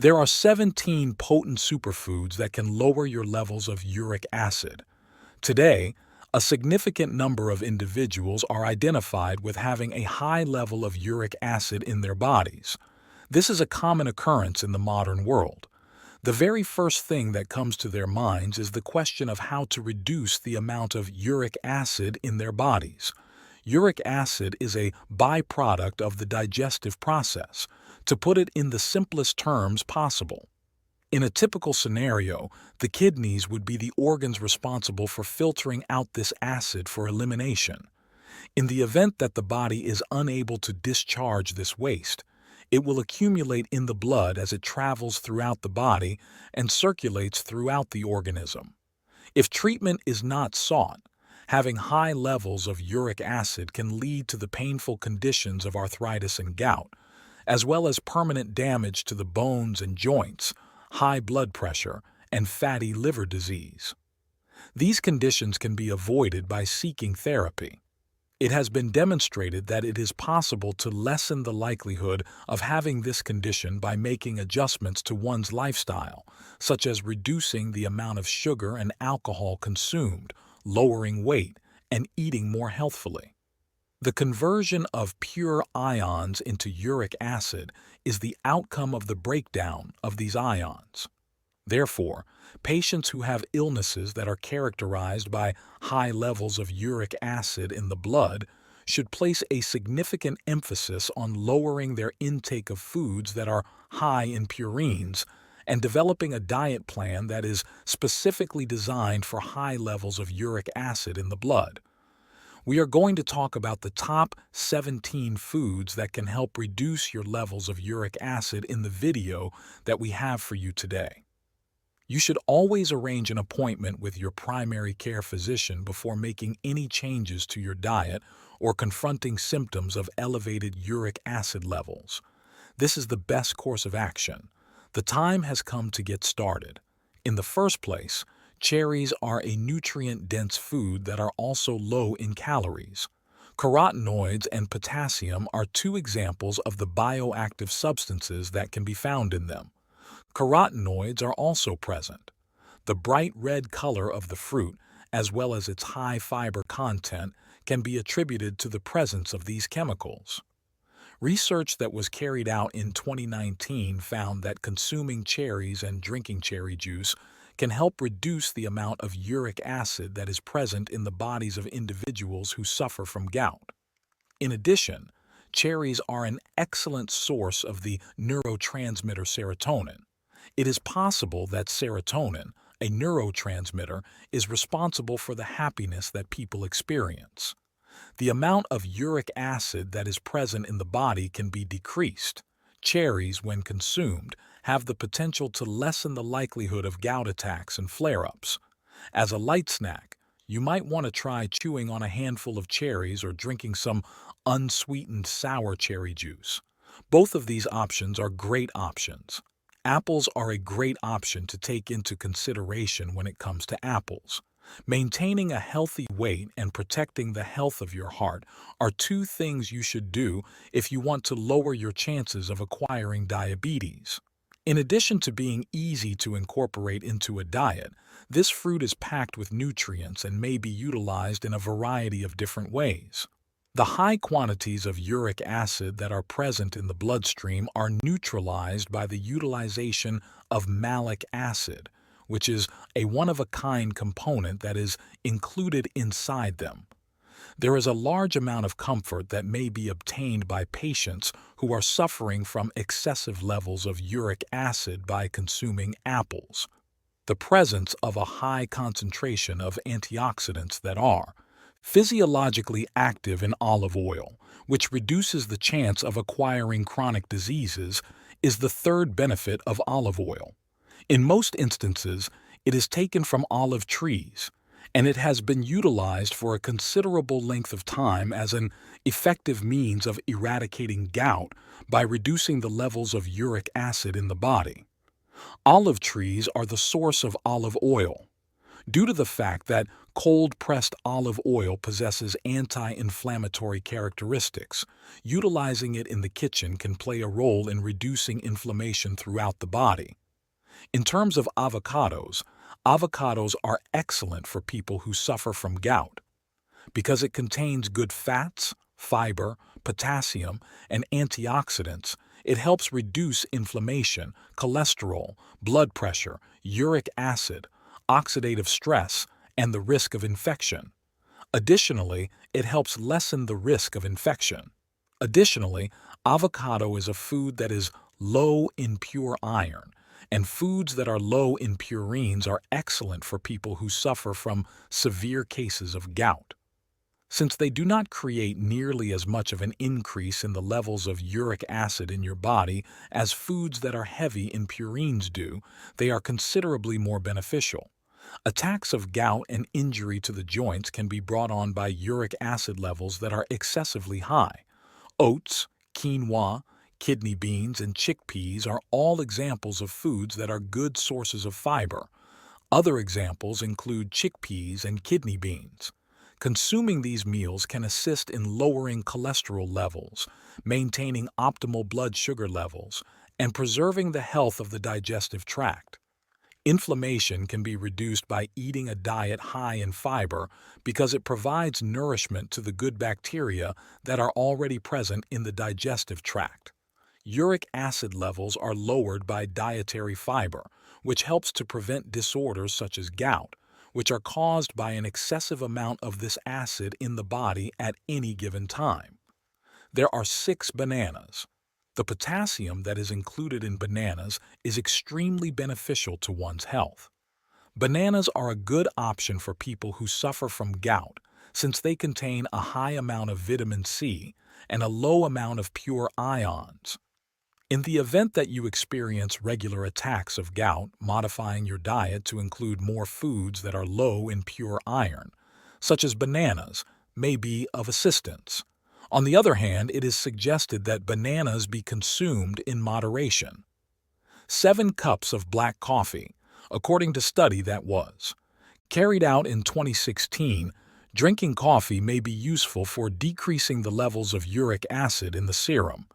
There are 17 potent superfoods that can lower your levels of uric acid. Today, a significant number of individuals are identified with having a high level of uric acid in their bodies. This is a common occurrence in the modern world. The very first thing that comes to their minds is the question of how to reduce the amount of uric acid in their bodies. Uric acid is a byproduct of the digestive process, to put it in the simplest terms possible. In a typical scenario, the kidneys would be the organs responsible for filtering out this acid for elimination. In the event that the body is unable to discharge this waste, it will accumulate in the blood as it travels throughout the body and circulates throughout the organism. If treatment is not sought, having high levels of uric acid can lead to the painful conditions of arthritis and gout, as well as permanent damage to the bones and joints, high blood pressure, and fatty liver disease. These conditions can be avoided by seeking therapy. It has been demonstrated that it is possible to lessen the likelihood of having this condition by making adjustments to one's lifestyle, such as reducing the amount of sugar and alcohol consumed, lowering weight, and eating more healthfully. The conversion of pure ions into uric acid is the outcome of the breakdown of these ions. Therefore, patients who have illnesses that are characterized by high levels of uric acid in the blood should place a significant emphasis on lowering their intake of foods that are high in purines and developing a diet plan that is specifically designed for high levels of uric acid in the blood. We are going to talk about the top 17 foods that can help reduce your levels of uric acid in the video that we have for you today. You should always arrange an appointment with your primary care physician before making any changes to your diet or confronting symptoms of elevated uric acid levels. This is the best course of action. The time has come to get started. In the first place, cherries are a nutrient-dense food that are also low in calories. Carotenoids and potassium are two examples of the bioactive substances that can be found in them. Carotenoids are also present. The bright red color of the fruit, as well as its high fiber content, can be attributed to the presence of these chemicals. Research that was carried out in 2019 found that consuming cherries and drinking cherry juice can help reduce the amount of uric acid that is present in the bodies of individuals who suffer from gout. In addition, cherries are an excellent source of the neurotransmitter serotonin. It is possible that serotonin, a neurotransmitter, is responsible for the happiness that people experience. The amount of uric acid that is present in the body can be decreased. Cherries, when consumed, have the potential to lessen the likelihood of gout attacks and flare-ups. As a light snack, you might want to try chewing on a handful of cherries or drinking some unsweetened sour cherry juice. Both of these options are great options. Apples are a great option to take into consideration when it comes to apples. Maintaining a healthy weight and protecting the health of your heart are two things you should do if you want to lower your chances of acquiring diabetes. In addition to being easy to incorporate into a diet, this fruit is packed with nutrients and may be utilized in a variety of different ways. The high quantities of uric acid that are present in the bloodstream are neutralized by the utilization of malic acid, which is a one-of-a-kind component that is included inside them. There is a large amount of comfort that may be obtained by patients who are suffering from excessive levels of uric acid by consuming apples. The presence of a high concentration of antioxidants that are physiologically active in olive oil, which reduces the chance of acquiring chronic diseases, is the third benefit of olive oil. In most instances, it is taken from olive trees, and it has been utilized for a considerable length of time as an effective means of eradicating gout by reducing the levels of uric acid in the body. Olive trees are the source of olive oil. Due to the fact that Cold-pressed olive oil possesses anti-inflammatory characteristics. Utilizing it in the kitchen can play a role in reducing inflammation throughout the body. In terms of avocados, avocados are excellent for people who suffer from gout because it contains good fats, fiber, potassium, and antioxidants. It helps reduce inflammation, cholesterol, blood pressure, uric acid, oxidative stress, and the risk of infection. Additionally, it helps lessen the risk of infection. Additionally, avocado is a food that is low in pure iron, and foods that are low in purines are excellent for people who suffer from severe cases of gout. Since they do not create nearly as much of an increase in the levels of uric acid in your body as foods that are heavy in purines do, they are considerably more beneficial. Attacks of gout and injury to the joints can be brought on by uric acid levels that are excessively high. Oats, quinoa, kidney beans, and chickpeas are all examples of foods that are good sources of fiber. Other examples include chickpeas and kidney beans. Consuming these meals can assist in lowering cholesterol levels, maintaining optimal blood sugar levels, and preserving the health of the digestive tract. Inflammation can be reduced by eating a diet high in fiber because it provides nourishment to the good bacteria that are already present in the digestive tract. Uric acid levels are lowered by dietary fiber, which helps to prevent disorders such as gout, which are caused by an excessive amount of this acid in the body at any given time. There are 6 bananas. The potassium that is included in bananas is extremely beneficial to one's health. Bananas are a good option for people who suffer from gout since they contain a high amount of vitamin C and a low amount of pure ions. In the event that you experience regular attacks of gout, modifying your diet to include more foods that are low in pure iron, such as bananas, may be of assistance. On the other hand, it is suggested that bananas be consumed in moderation. 7 cups of black coffee, according to study that was carried out in 2016, drinking coffee may be useful for decreasing the levels of uric acid in the serum.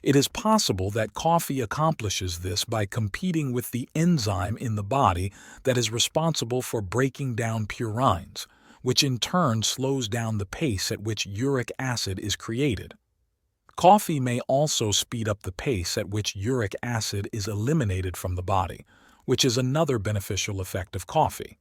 It is possible that coffee accomplishes this by competing with the enzyme in the body that is responsible for breaking down purines, which in turn slows down the pace at which uric acid is created. Coffee may also speed up the pace at which uric acid is eliminated from the body, which is another beneficial effect of coffee.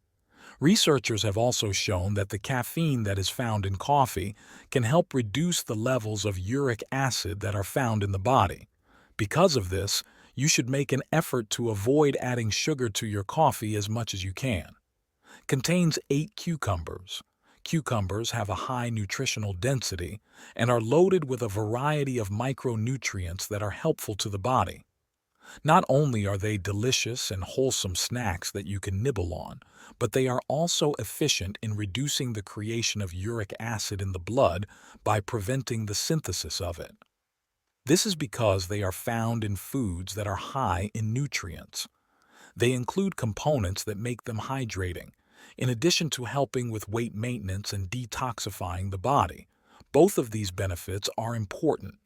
Researchers have also shown that the caffeine that is found in coffee can help reduce the levels of uric acid that are found in the body. Because of this, you should make an effort to avoid adding sugar to your coffee as much as you can. Contains 8 cucumbers. Cucumbers have a high nutritional density and are loaded with a variety of micronutrients that are helpful to the body. Not only are they delicious and wholesome snacks that you can nibble on, but they are also efficient in reducing the creation of uric acid in the blood by preventing the synthesis of it. This is because they are found in foods that are high in nutrients. They include components that make them hydrating, in addition to helping with weight maintenance and detoxifying the body. Both of these benefits are important.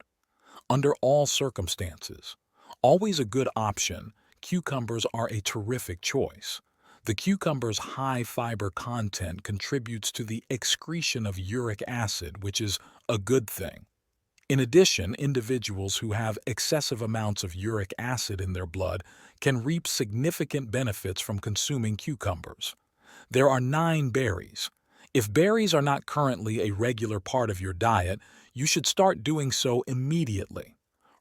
Under all circumstances, always a good option, cucumbers are a terrific choice. The cucumber's high fiber content contributes to the excretion of uric acid, which is a good thing. In addition, individuals who have excessive amounts of uric acid in their blood can reap significant benefits from consuming cucumbers. There are 9 berries. If berries are not currently a regular part of your diet, you should start doing so immediately.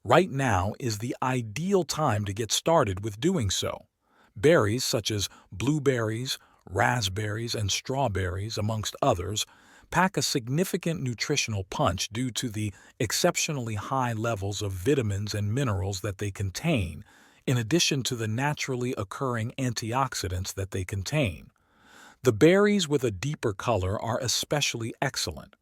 Right now is the ideal time to get started with doing so. Berries such as blueberries, raspberries, and strawberries, amongst others, pack a significant nutritional punch due to the exceptionally high levels of vitamins and minerals that they contain, in addition to the naturally occurring antioxidants that they contain. The berries with a deeper color are especially excellent.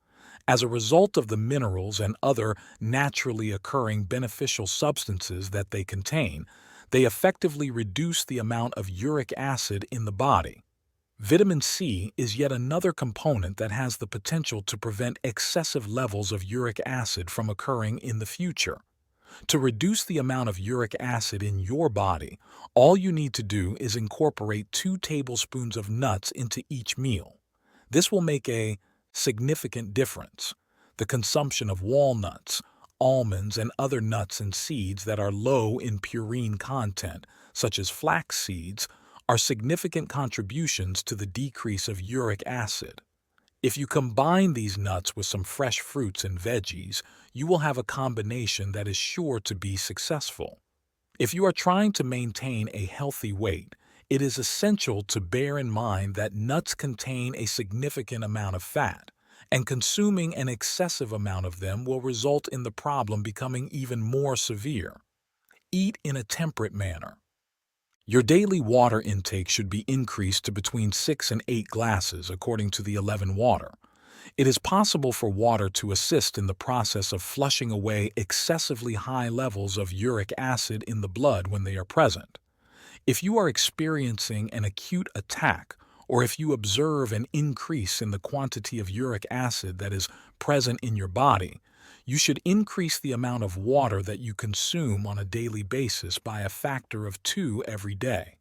As a result of the minerals and other naturally occurring beneficial substances that they contain, they effectively reduce the amount of uric acid in the body. Vitamin C is yet another component that has the potential to prevent excessive levels of uric acid from occurring in the future. To reduce the amount of uric acid in your body, all you need to do is incorporate 2 tablespoons of nuts into each meal. This will make a significant difference. The consumption of walnuts, almonds, and other nuts and seeds that are low in purine content, such as flax seeds, are significant contributions to the decrease of uric acid. If you combine these nuts with some fresh fruits and veggies, you will have a combination that is sure to be successful. If you are trying to maintain a healthy weight, it is essential to bear in mind that nuts contain a significant amount of fat, and consuming an excessive amount of them will result in the problem becoming even more severe. Eat in a temperate manner. Your daily water intake should be increased to between 6 and 8 glasses according to the 11 Water. It is possible for water to assist in the process of flushing away excessively high levels of uric acid in the blood when they are present. If you are experiencing an acute attack, or if you observe an increase in the quantity of uric acid that is present in your body, you should increase the amount of water that you consume on a daily basis by a factor of 2 every day.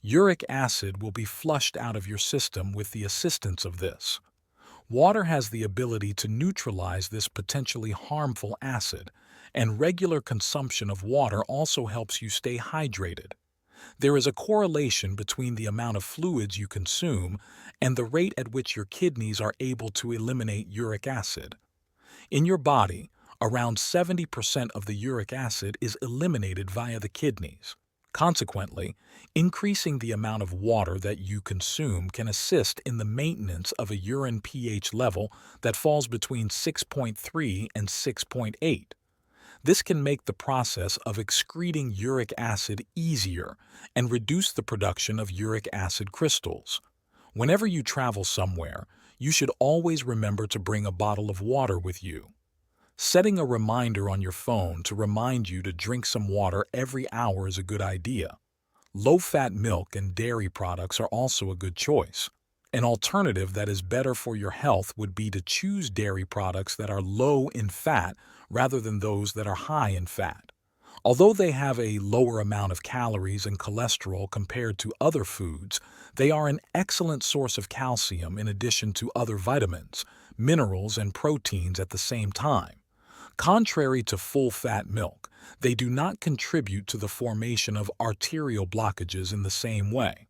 Uric acid will be flushed out of your system with the assistance of this. Water has the ability to neutralize this potentially harmful acid, and regular consumption of water also helps you stay hydrated. There is a correlation between the amount of fluids you consume and the rate at which your kidneys are able to eliminate uric acid. In your body, around 70% of the uric acid is eliminated via the kidneys. Consequently, increasing the amount of water that you consume can assist in the maintenance of a urine pH level that falls between 6.3 and 6.8. This can make the process of excreting uric acid easier and reduce the production of uric acid crystals. Whenever you travel somewhere, you should always remember to bring a bottle of water with you. Setting a reminder on your phone to remind you to drink some water every hour is a good idea. Low-fat milk and dairy products are also a good choice. An alternative that is better for your health would be to choose dairy products that are low in fat rather than those that are high in fat. Although they have a lower amount of calories and cholesterol compared to other foods, they are an excellent source of calcium in addition to other vitamins, minerals, and proteins at the same time. Contrary to full-fat milk, they do not contribute to the formation of arterial blockages in the same way.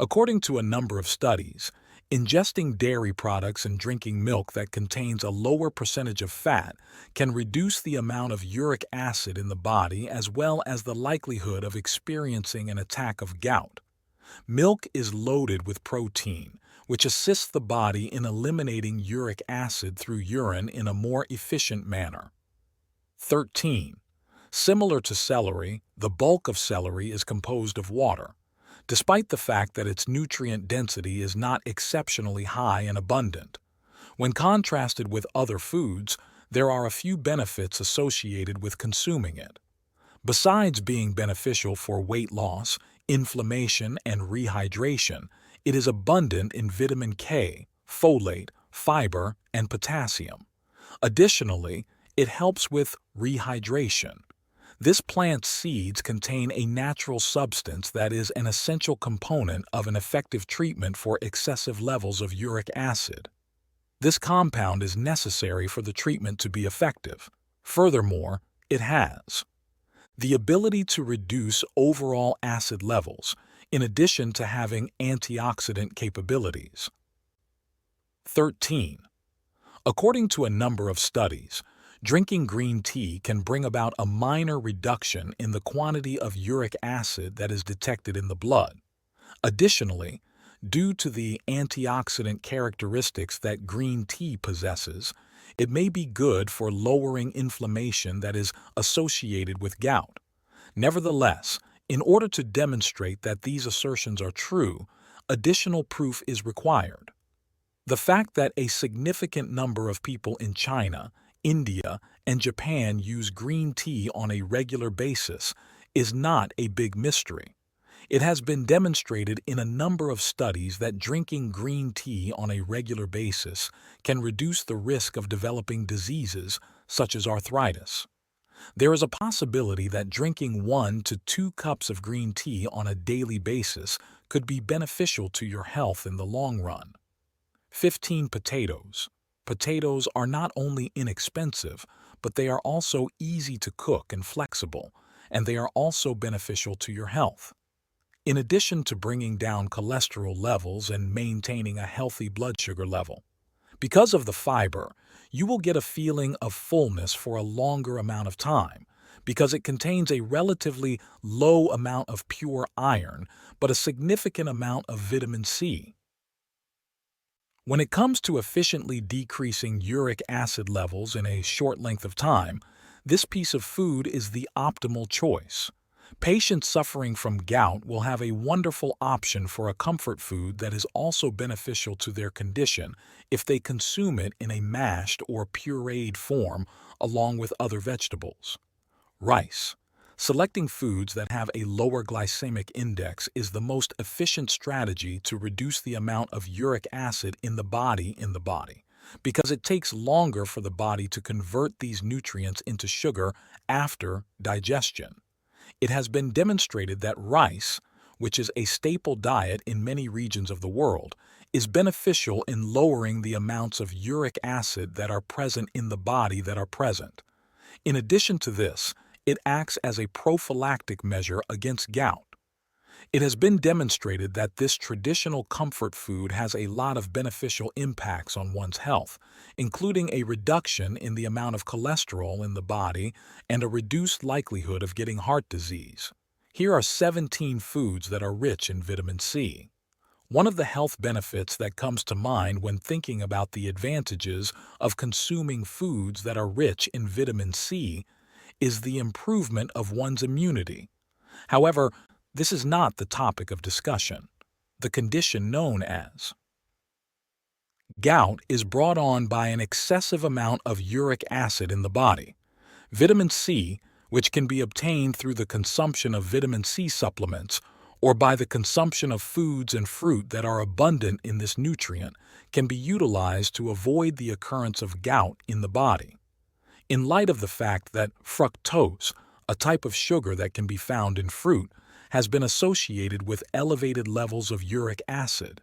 According to a number of studies, ingesting dairy products and drinking milk that contains a lower percentage of fat can reduce the amount of uric acid in the body as well as the likelihood of experiencing an attack of gout. Milk is loaded with protein, which assists the body in eliminating uric acid through urine in a more efficient manner. 13. Similar to celery, the bulk of celery is composed of water. Despite the fact that its nutrient density is not exceptionally high and abundant. When contrasted with other foods, there are a few benefits associated with consuming it. Besides being beneficial for weight loss, inflammation, and rehydration, it is abundant in vitamin K, folate, fiber, and potassium. Additionally, it helps with rehydration. This plant's seeds contain a natural substance that is an essential component of an effective treatment for excessive levels of uric acid. This compound is necessary for the treatment to be effective. Furthermore, it has the ability to reduce overall acid levels, in addition to having antioxidant capabilities. 13. According to a number of studies, drinking green tea can bring about a minor reduction in the quantity of uric acid that is detected in the blood. Additionally, due to the antioxidant characteristics that green tea possesses, it may be good for lowering inflammation that is associated with gout. Nevertheless, in order to demonstrate that these assertions are true, additional proof is required. The fact that a significant number of people in China, India, and Japan use green tea on a regular basis is not a big mystery. It has been demonstrated in a number of studies that drinking green tea on a regular basis can reduce the risk of developing diseases such as arthritis. There is a possibility that drinking 1 to 2 cups of green tea on a daily basis could be beneficial to your health in the long run. 15. Potatoes. Potatoes are not only inexpensive, but they are also easy to cook and flexible, and they are also beneficial to your health. In addition to bringing down cholesterol levels and maintaining a healthy blood sugar level. Because of the fiber, you will get a feeling of fullness for a longer amount of time, because it contains a relatively low amount of pure iron, but a significant amount of vitamin C. When it comes to efficiently decreasing uric acid levels in a short length of time, this piece of food is the optimal choice. Patients suffering from gout will have a wonderful option for a comfort food that is also beneficial to their condition if they consume it in a mashed or pureed form along with other vegetables. Rice. Selecting foods that have a lower glycemic index is the most efficient strategy to reduce the amount of uric acid in the body because it takes longer for the body to convert these nutrients into sugar after digestion. It has been demonstrated that rice, which is a staple diet in many regions of the world, is beneficial in lowering the amounts of uric acid that are present in the body that are present. In addition to this, it acts as a prophylactic measure against gout. It has been demonstrated that this traditional comfort food has a lot of beneficial impacts on one's health, including a reduction in the amount of cholesterol in the body and a reduced likelihood of getting heart disease. Here are 17 foods that are rich in vitamin C. One of the health benefits that comes to mind when thinking about the advantages of consuming foods that are rich in vitamin C is the improvement of one's immunity. However, this is not the topic of discussion. The condition known as gout is brought on by an excessive amount of uric acid in the body. Vitamin C, which can be obtained through the consumption of vitamin C supplements or by the consumption of foods and fruit that are abundant in this nutrient, can be utilized to avoid the occurrence of gout in the body. In light of the fact that fructose, a type of sugar that can be found in fruit, has been associated with elevated levels of uric acid,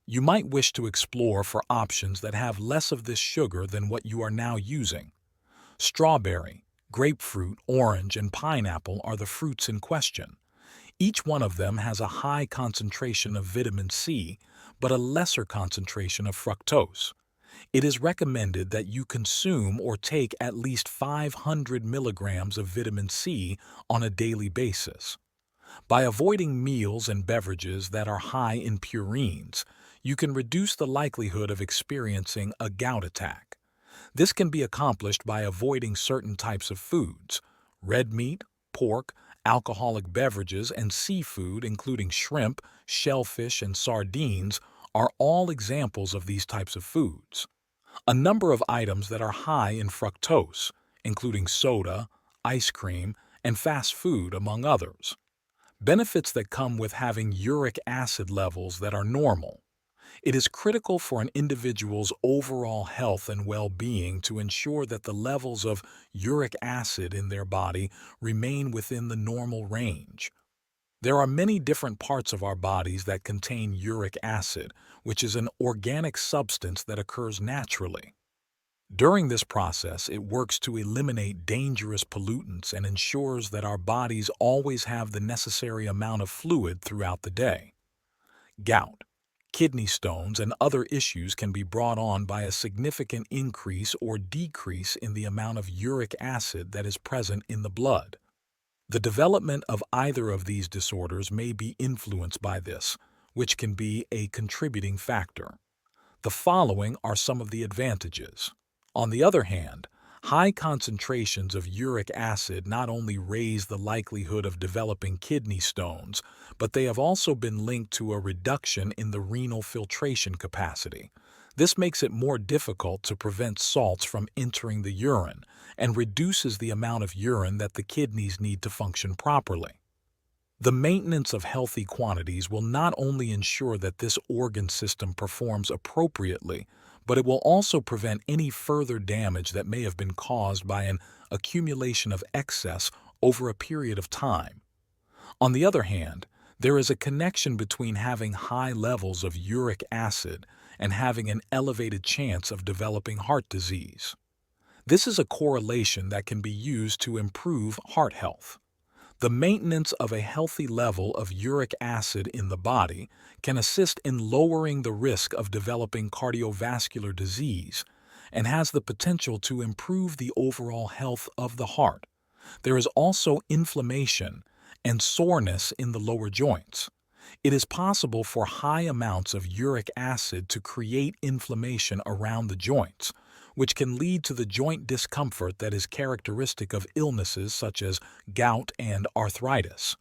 you might wish to explore for options that have less of this sugar than what you are now using. Strawberry, grapefruit, orange, and pineapple are the fruits in question. Each one of them has a high concentration of vitamin C, but a lesser concentration of fructose. It is recommended that you consume or take at least 500 milligrams of vitamin C on a daily basis. By avoiding meals and beverages that are high in purines, you can reduce the likelihood of experiencing a gout attack. This can be accomplished by avoiding certain types of foods. Red meat, pork, alcoholic beverages, and seafood, including shrimp, shellfish, and sardines, are all examples of these types of foods. A number of items that are high in fructose, including soda, ice cream, and fast food, among others. Benefits that come with having uric acid levels that are normal. It is critical for an individual's overall health and well-being to ensure that the levels of uric acid in their body remain within the normal range. There are many different parts of our bodies that contain uric acid, which is an organic substance that occurs naturally. During this process, it works to eliminate dangerous pollutants and ensures that our bodies always have the necessary amount of fluid throughout the day. Gout, kidney stones, and other issues can be brought on by a significant increase or decrease in the amount of uric acid that is present in the blood. The development of either of these disorders may be influenced by this, which can be a contributing factor. The following are some of the advantages. On the other hand, high concentrations of uric acid not only raise the likelihood of developing kidney stones, but they have also been linked to a reduction in the renal filtration capacity. This makes it more difficult to prevent salts from entering the urine and reduces the amount of urine that the kidneys need to function properly. The maintenance of healthy quantities will not only ensure that this organ system performs appropriately, but it will also prevent any further damage that may have been caused by an accumulation of excess over a period of time. On the other hand, there is a connection between having high levels of uric acid and having an elevated chance of developing heart disease. This is a correlation that can be used to improve heart health. The maintenance of a healthy level of uric acid in the body can assist in lowering the risk of developing cardiovascular disease and has the potential to improve the overall health of the heart. There is also inflammation and soreness in the lower joints. It is possible for high amounts of uric acid to create inflammation around the joints, which can lead to the joint discomfort that is characteristic of illnesses such as gout and arthritis.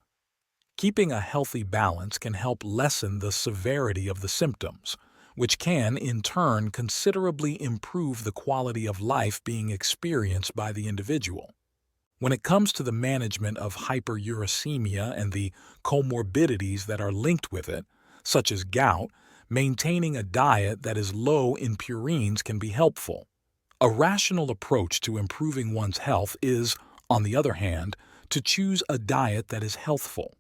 Keeping a healthy balance can help lessen the severity of the symptoms, which can, in turn, considerably improve the quality of life being experienced by the individual. When it comes to the management of hyperuricemia and the comorbidities that are linked with it, such as gout, maintaining a diet that is low in purines can be helpful. A rational approach to improving one's health is, on the other hand, to choose a diet that is healthful.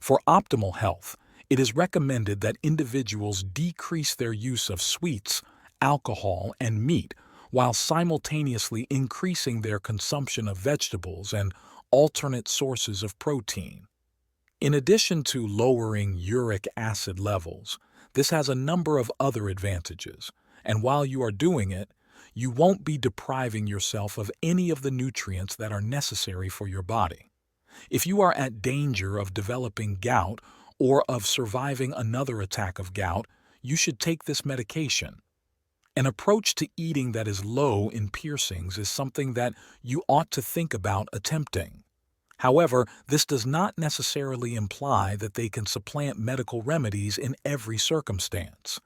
For optimal health, it is recommended that individuals decrease their use of sweets, alcohol, and meat, while simultaneously increasing their consumption of vegetables and alternate sources of protein. In addition to lowering uric acid levels, this has a number of other advantages, and while you are doing it, you won't be depriving yourself of any of the nutrients that are necessary for your body. If you are at danger of developing gout or of surviving another attack of gout, you should take this medication. An approach to eating that is low in piercings is something that you ought to think about attempting. However, this does not necessarily imply that they can supplant medical remedies in every circumstance.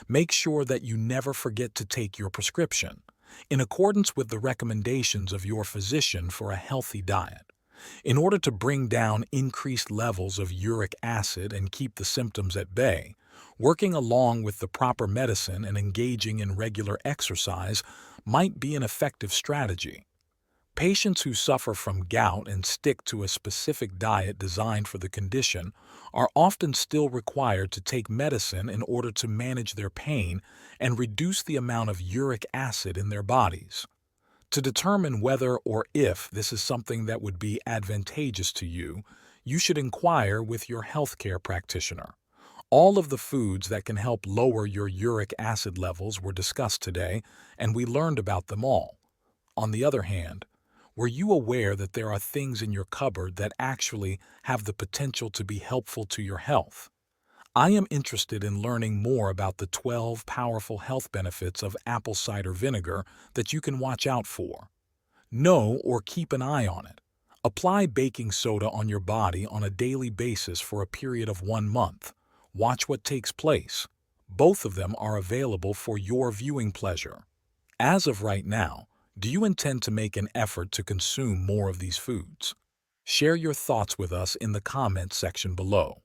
Make sure that you never forget to take your prescription, in accordance with the recommendations of your physician for a healthy diet. In order to bring down increased levels of uric acid and keep the symptoms at bay, working along with the proper medicine and engaging in regular exercise might be an effective strategy. Patients who suffer from gout and stick to a specific diet designed for the condition are often still required to take medicine in order to manage their pain and reduce the amount of uric acid in their bodies. To determine whether or if this is something that would be advantageous to you, you should inquire with your healthcare practitioner. All of the foods that can help lower your uric acid levels were discussed today, and we learned about them all. On the other hand, were you aware that there are things in your cupboard that actually have the potential to be helpful to your health? I am interested in learning more about the 12 powerful health benefits of apple cider vinegar that you can watch out for. Know or keep an eye on it. Apply baking soda on your body on a daily basis for a period of 1 month. Watch what takes place. Both of them are available for your viewing pleasure. As of right now, do you intend to make an effort to consume more of these foods? Share your thoughts with us in the comments section below.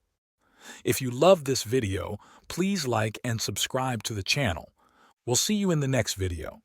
If you loved this video, please like and subscribe to the channel. We'll see you in the next video.